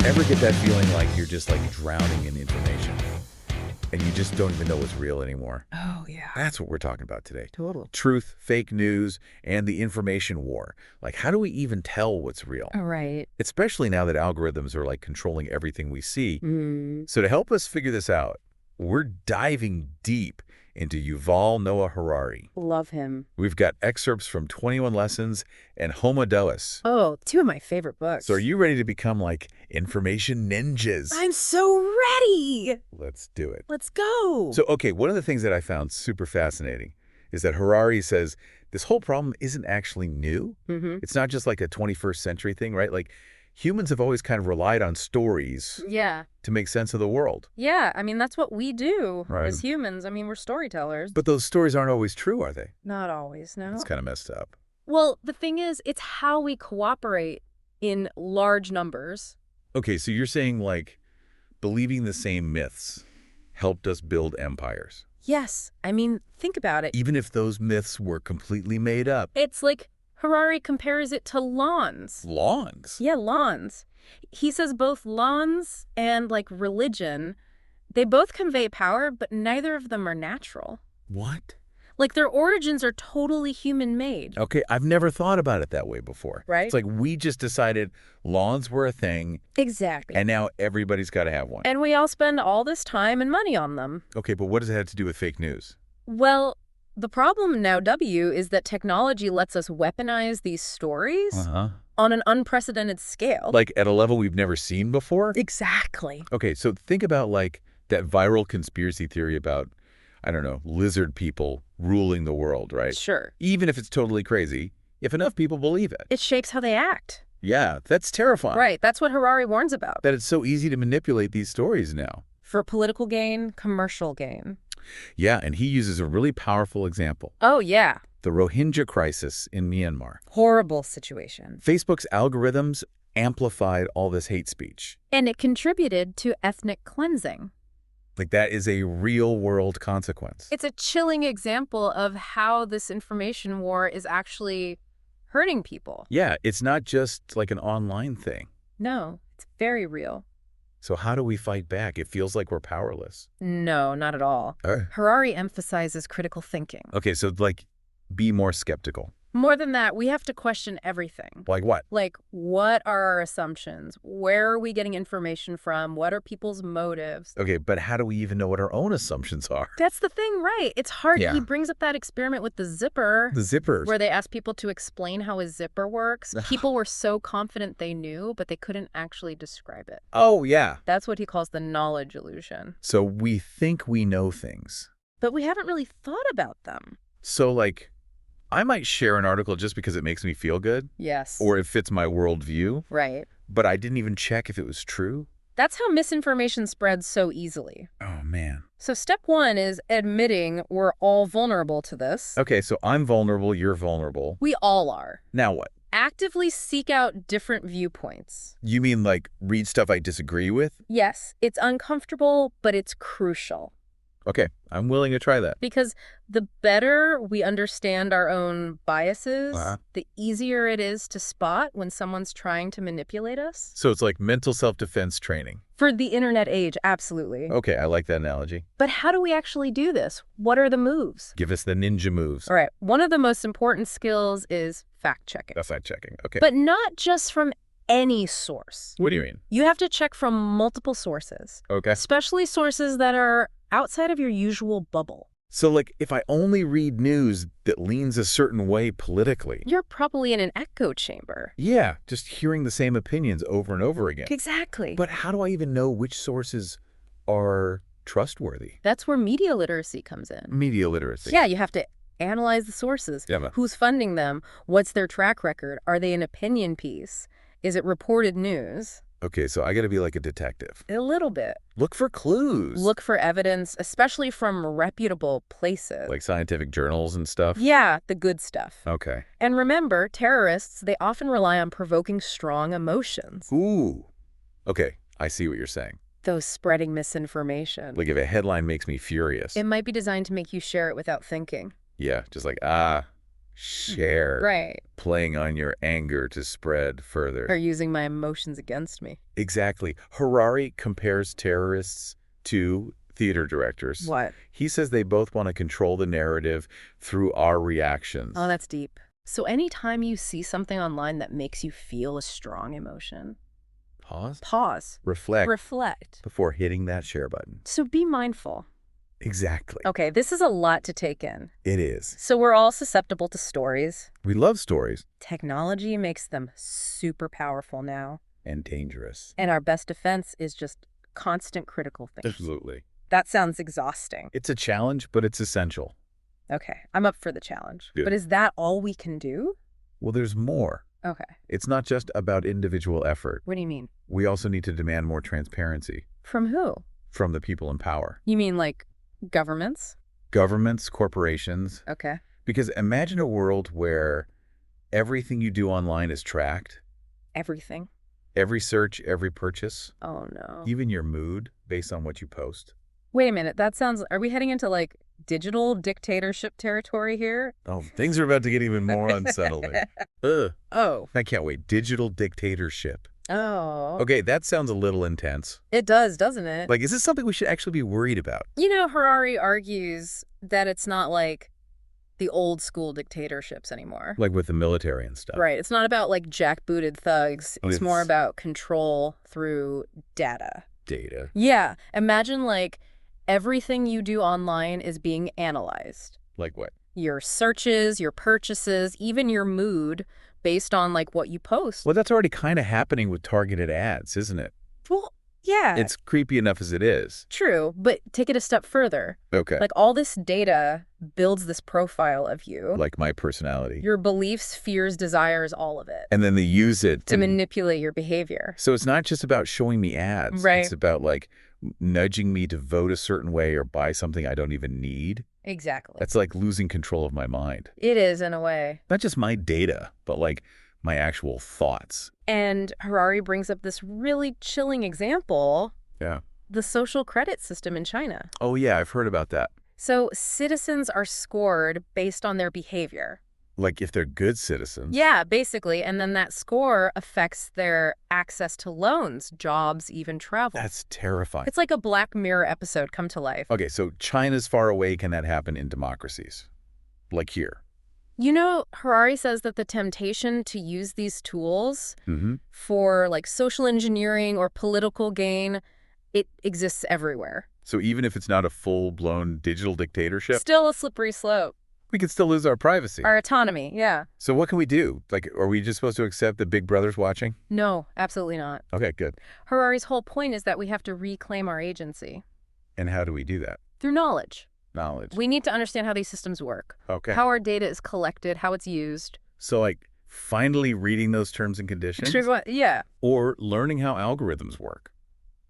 Ever get that feeling like you're just like drowning in information and you just don't even know what's real anymore? Oh, yeah. That's what we're talking about today. Totally. Truth, fake news, and the information war. Like, how do we even tell what's real? Right. Especially now that algorithms are like controlling everything we see. Mm. So to help us figure this out, we're diving deep into Yuval Noah Harari. Love him. We've got excerpts from 21 Lessons and Homo Deus. Oh, two of my favorite books. So are you ready to become like information ninjas? I'm so ready. Let's do it. Let's go. So, okay, one of the things that I found super fascinating is that Harari says this whole problem isn't actually new. It's not just like a 21st century thing, right? Like humans have always kind of relied on stories Yeah. to make sense of the world. Yeah. I mean, that's what we do Right. as humans. I mean, we're storytellers. But those stories aren't always true, are they? Not always, no. It's kind of messed up. Well, the thing is, it's how we cooperate in large numbers. Okay, so you're saying like believing the same myths helped us build empires, Yes. I mean, think about it. even if those myths were completely made up. It's like Harari compares it to lawns. Longs. Yeah, lawns. He says both lawns and, like, religion, they both convey power, but neither of them are natural. What? Like, their origins are totally human-made. Okay, I've never thought about it that way before. Right. It's like we just decided lawns were a thing, Exactly. and now everybody's got to have one. And we all spend all this time and money on them. Okay, but what does it have to do with fake news? Well, the problem now, W, is that technology lets us weaponize these stories Uh-huh. on an unprecedented scale. Like at a level we've never seen before? Exactly. Okay, so think about like that viral conspiracy theory about, I don't know, lizard people ruling the world, right? Sure. Even if it's totally crazy, if enough people believe it. It shapes how they act. Yeah, that's terrifying. Right. That's what Harari warns about. That it's so easy to manipulate these stories now. For political gain, commercial gain. Yeah, and he uses a really powerful example. Oh, yeah. The Rohingya crisis in Myanmar. Horrible situation. Facebook's algorithms amplified all this hate speech. And it contributed to ethnic cleansing. Like that is a real-world consequence. It's a chilling example of how this information war is actually hurting people. Yeah, it's not just like an online thing. No, it's very real. So how do we fight back? It feels like we're powerless. No, not at all. Uh. Harari emphasizes critical thinking. Okay, so like be more skeptical. More than that, we have to question everything. Like what? Like, what are our assumptions? Where are we getting information from? What are people's motives? Okay, but how do we even know what our own assumptions are? That's the thing, right? It's hard. Yeah. He brings up that experiment with the zipper. The zippers. Where they asked people to explain how a zipper works. People were so confident they knew, but they couldn't actually describe it. Oh, yeah. That's what he calls the knowledge illusion. So we think we know things. But we haven't really thought about them. So like, I might share an article just because it makes me feel good. Yes. Or it fits my worldview. Right. But I didn't even check if it was true. That's how misinformation spreads so easily. Oh, man. So step one is admitting we're all vulnerable to this. Okay, so I'm vulnerable, you're vulnerable. We all are. Now what? Actively seek out different viewpoints. You mean like read stuff I disagree with? Yes, it's uncomfortable, but it's crucial. Okay, I'm willing to try that. Because the better we understand our own biases, the easier it is to spot when someone's trying to manipulate us. So it's like mental self-defense training. For the internet age, absolutely. Okay, I like that analogy. But how do we actually do this? What are the moves? Give us the ninja moves. All right, one of the most important skills is fact-checking. That's fact-checking. Okay. But not just from any source. What do you mean? You have to check from multiple sources. Okay. Especially sources that are outside of your usual bubble. So like if I only read news that leans a certain way politically. You're probably in an echo chamber. Yeah, just hearing the same opinions over and over again. Exactly. But how do I even know which sources are trustworthy? That's where media literacy comes in. Media literacy. Yeah, you have to analyze the sources. Yeah. Who's funding them? What's their track record? Are they an opinion piece? Is it reported news? Okay, so I got to be like a detective. A little bit. Look for clues. Look for evidence, especially from reputable places. Like scientific journals and stuff? Yeah, the good stuff. Okay. And remember, terrorists, they often rely on provoking strong emotions. Ooh. Okay, I see what you're saying. Those spreading misinformation. Like if a headline makes me furious. It might be designed to make you share it without thinking. Yeah, just like, share. Right. playing on your anger to spread further. Or using my emotions against me. Exactly. Harari compares terrorists to theater directors. What? He says they both want to control the narrative through our reactions. Oh, that's deep. So anytime you see something online that makes you feel a strong emotion, pause. Reflect. Before hitting that share button. So be mindful. Exactly. Okay, this is a lot to take in. It is. So we're all susceptible to stories. We love stories. Technology makes them super powerful now. And dangerous. And our best defense is just constant critical thinking. Absolutely. That sounds exhausting. It's a challenge, but it's essential. Okay, I'm up for the challenge. Good. But is that all we can do? Well, there's more. Okay. It's not just about individual effort. What do you mean? We also need to demand more transparency. From who? From the people in power. You mean like governments? Governments, corporations. Okay. Because imagine a world where everything you do online is tracked. Everything? Every search, every purchase. Oh, no. Even your mood based on what you post. Wait a minute. That sounds... Are we heading into like digital dictatorship territory here? Oh, things are about to get even more unsettling. Ugh. Oh. I can't wait. Digital dictatorship. Oh. Okay, that sounds a little intense. It does, doesn't it? Like, is this something we should actually be worried about? You know, Harari argues that it's not like the old school dictatorships anymore. Like with the military and stuff. Right. It's not about like jackbooted thugs. It's more about control through data. Data. Yeah. Imagine like everything you do online is being analyzed. Like what? Your searches, your purchases, even your mood based on like what you post. Well, that's already kind of happening with targeted ads, isn't it? Well, yeah. It's creepy enough as it is. True, but take it a step further. Okay. Like all this data builds this profile of you. Like my personality. Your beliefs, fears, desires, all of it. And then they use it to manipulate your behavior. So it's not just about showing me ads. Right. It's about like nudging me to vote a certain way or buy something I don't even need. Exactly. That's like losing control of my mind. It is, in a way. Not just my data, but like my actual thoughts. And Harari brings up this really chilling example. Yeah. The social credit system in China. Oh, yeah, I've heard about that. So citizens are scored based on their behavior. Like if they're good citizens. Yeah, basically. And then that score affects their access to loans, jobs, even travel. That's terrifying. It's like a Black Mirror episode come to life. Okay, so China's far away. Can that happen in democracies? Like here? You know, Harari says that the temptation to use these tools for like social engineering or political gain, it exists everywhere. So even if it's not a full-blown digital dictatorship? Still a slippery slope. We could still lose our privacy. Our autonomy, yeah. So what can we do? Like, are we just supposed to accept that Big Brother's watching? No, absolutely not. Okay, good. Harari's whole point is that we have to reclaim our agency. And how do we do that? Through knowledge. Knowledge. We need to understand how these systems work. Okay. How our data is collected, how it's used. So like finally reading those terms and conditions? Yeah. Or learning how algorithms work?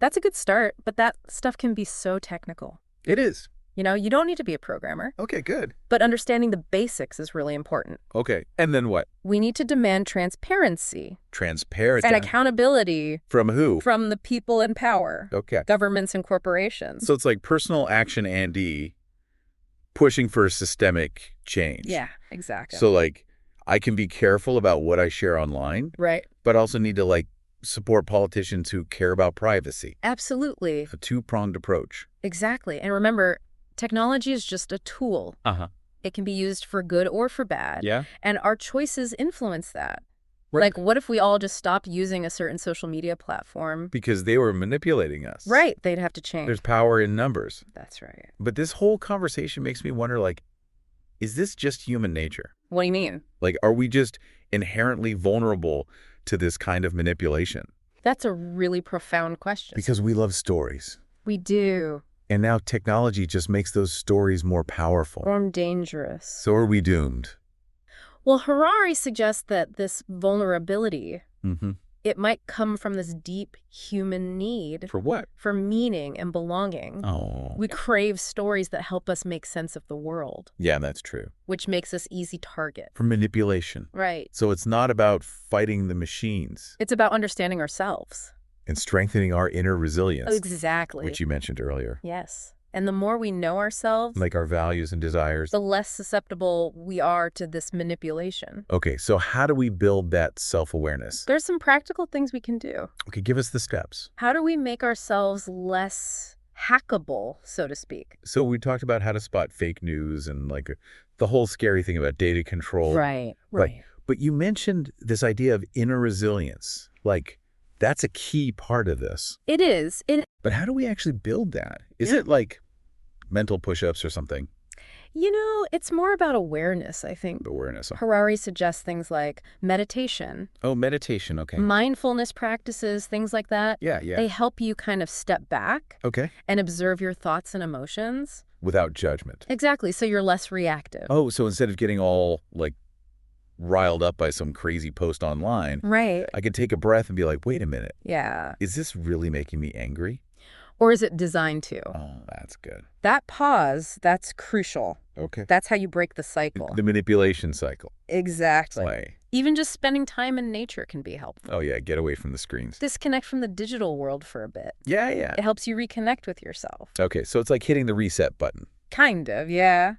That's a good start, but that stuff can be so technical. It is. You know, you don't need to be a programmer. Okay, good. But understanding the basics is really important. Okay, and then what? We need to demand transparency. Transparency. And accountability. From who? From the people in power. Okay. Governments and corporations. So it's like personal action and pushing for systemic change. Yeah, exactly. So like I can be careful about what I share online. Right. But also need to like support politicians who care about privacy. Absolutely. A two-pronged approach. Exactly. And remember, technology is just a tool. It can be used for good or for bad. Yeah. And our choices influence that. Right. Like, what if we all just stopped using a certain social media platform? Because they were manipulating us. Right. They'd have to change. There's power in numbers. That's right. But this whole conversation makes me wonder, like, is this just human nature? What do you mean? Like, are we just inherently vulnerable to this kind of manipulation? That's a really profound question. Because we love stories. We do. And now technology just makes those stories more powerful. Or dangerous. So are we doomed? Well, Harari suggests that this vulnerability, it might come from this deep human need. For what? For meaning and belonging. Oh. We crave stories that help us make sense of the world. Yeah, that's true. Which makes us easy target. For manipulation. Right. So it's not about fighting the machines. It's about understanding ourselves. And strengthening our inner resilience. Exactly. Which you mentioned earlier. Yes. And the more we know ourselves, Like our values and desires. the less susceptible we are to this manipulation. Okay, so how do we build that self-awareness? There's some practical things we can do. Okay, give us the steps. How do we make ourselves less hackable, so to speak? So we talked about how to spot fake news and like the whole scary thing about data control. Right. But you mentioned this idea of inner resilience. Like, that's a key part of this. It is. But how do we actually build that? Is it like mental push-ups or something? It's more about awareness, I think. Awareness. Harari suggests things like meditation, Oh, meditation. Okay. mindfulness practices, things like that. Yeah. They help you kind of step back Okay. and observe your thoughts and emotions. Without judgment. Exactly, so you're less reactive. Oh, so instead of getting all like riled up by some crazy post online, Right. I could take a breath and be like, wait a minute, Yeah. is this really making me angry? Or is it designed to? Oh, that's good. That pause, that's crucial. Okay. That's how you break the cycle. The manipulation cycle. Exactly. Play. Even just spending time in nature can be helpful. Oh, yeah, get away from the screens. Disconnect from the digital world for a bit. Yeah. It helps you reconnect with yourself. Okay, so it's like hitting the reset button. Kind of, yeah.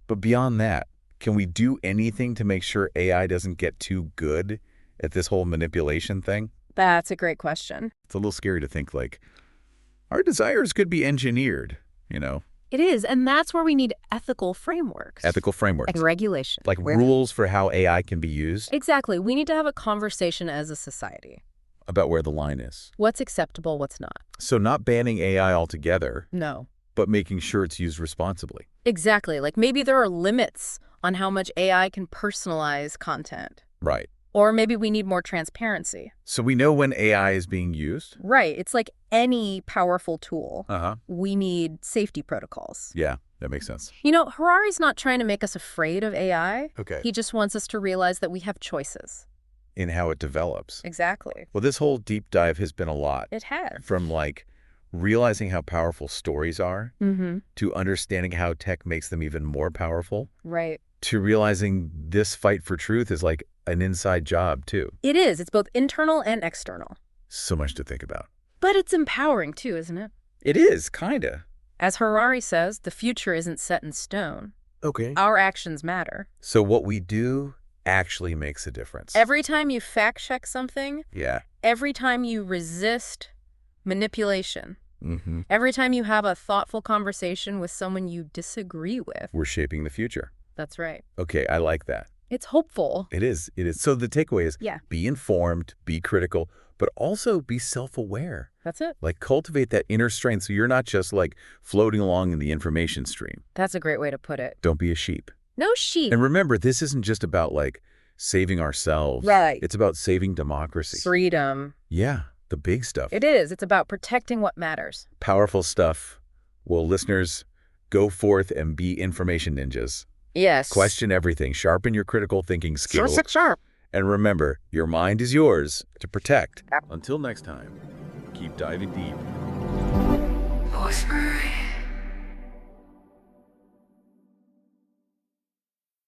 But beyond that, can we do anything to make sure AI doesn't get too good at this whole manipulation thing? That's a great question. It's a little scary to think like, our desires could be engineered, It is, and that's where we need ethical frameworks. Ethical frameworks. And regulation. Like rules for how AI can be used? Exactly. We need to have a conversation as a society. About where the line is. What's acceptable, what's not. So not banning AI altogether, No. but making sure it's used responsibly. Exactly. Like maybe there are limits on how much AI can personalize content. Right. Or maybe we need more transparency. So we know when AI is being used? Right. It's like any powerful tool. Uh-huh. We need safety protocols. Yeah, that makes sense. Harari's not trying to make us afraid of AI. Okay. He just wants us to realize that we have choices. In how it develops. Exactly. Well, this whole deep dive has been a lot. It has. From like realizing how powerful stories are to understanding how tech makes them even more powerful. Right. To realizing this fight for truth is like an inside job too. It is. It's both internal and external. So much to think about. But it's empowering too, isn't it? It is, kinda. As Harari says, the future isn't set in stone. Okay. Our actions matter. So what we do actually makes a difference. Every time you fact-check something, Yeah. every time you resist manipulation, Mm-hmm. every time you have a thoughtful conversation with someone you disagree with. We're shaping the future. That's right. Okay, I like that. It's hopeful. It is. So the takeaway is be informed, be critical, but also be self-aware. That's it. Like cultivate that inner strength so you're not just like floating along in the information stream. That's a great way to put it. Don't be a sheep. No sheep. And remember, this isn't just about like saving ourselves. Right. It's about saving democracy. Freedom. Yeah, the big stuff. It is. It's about protecting what matters. Powerful stuff. Well, listeners, go forth and be information ninjas. Yes. Question everything. Sharpen your critical thinking skills. Sharp. And remember, your mind is yours to protect. Until next time, keep diving deep. Whispering.